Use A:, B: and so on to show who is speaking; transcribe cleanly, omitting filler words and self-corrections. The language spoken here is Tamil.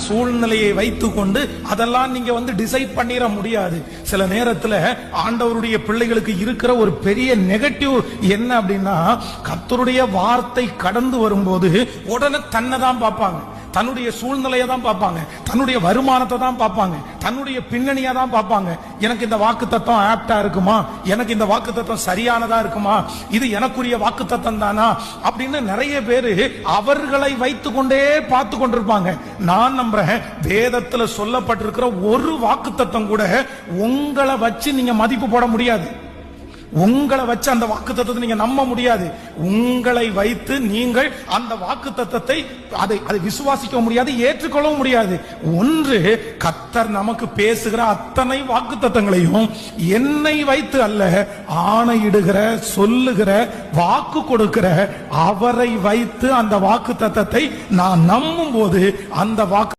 A: சூழ்நிலையை வைத்து கொண்டு அதெல்லாம் நீங்க டிசைட் பண்ணிட முடியாது. சில நேரத்துல ஆண்டவருடைய பிள்ளைகளுக்கு இருக்கிற ஒரு பெரிய நெகட்டிவ் என்ன அப்படின்னா, கர்த்தருடைய வார்த்தை கடந்து வரும்போது உடனே தன்னை தான் பார்ப்பாங்க, தன்னுடைய சூழ்நிலையை தான் பார்ப்பாங்க, தன்னுடைய வருமானத்தை தான் பார்ப்பாங்க, தன்னுடைய பின்னணியை தான் பார்ப்பாங்க. எனக்கு இந்த வாக்குத்தத்தம் ஆப்டா இருக்குமா, எனக்கு இந்த வாக்குத்தத்தம் சரியானதா இருக்குமா, இது எனக்குரிய வாக்குத்தத்தம் தானா அப்படின்னு நிறைய பேரு அவர்களை வைத்து கொண்டே பார்த்து கொண்டிருப்பாங்க. நான் நம்புறேன், வேதத்துல சொல்லப்பட்டிருக்கிற ஒரு வாக்குத்தத்தம் கூட உங்களை வச்சு நீங்க மதிப்பு போட முடியாது. உங்களை வச்சு அந்த வாக்குத்தத்தத்தை நீங்க நம்ப முடியாது. உங்களை வைத்து நீங்கள் அந்த வாக்குத்தத்தத்தை அதை விசுவாசிக்க முடியாது, ஏற்றுக்கொள்ளவும் முடியாது. ஒன்று, கர்த்தர் நமக்கு பேசுகிற அத்தனை வாக்குத்தத்தங்களையும் என்னை வைத்து அல்ல, ஆணையிடுகிற, சொல்லுகிற, வாக்கு கொடுக்கிற அவரை வைத்து அந்த வாக்குத்தத்தத்தை நான் நம்பும் போது அந்த வாக்கு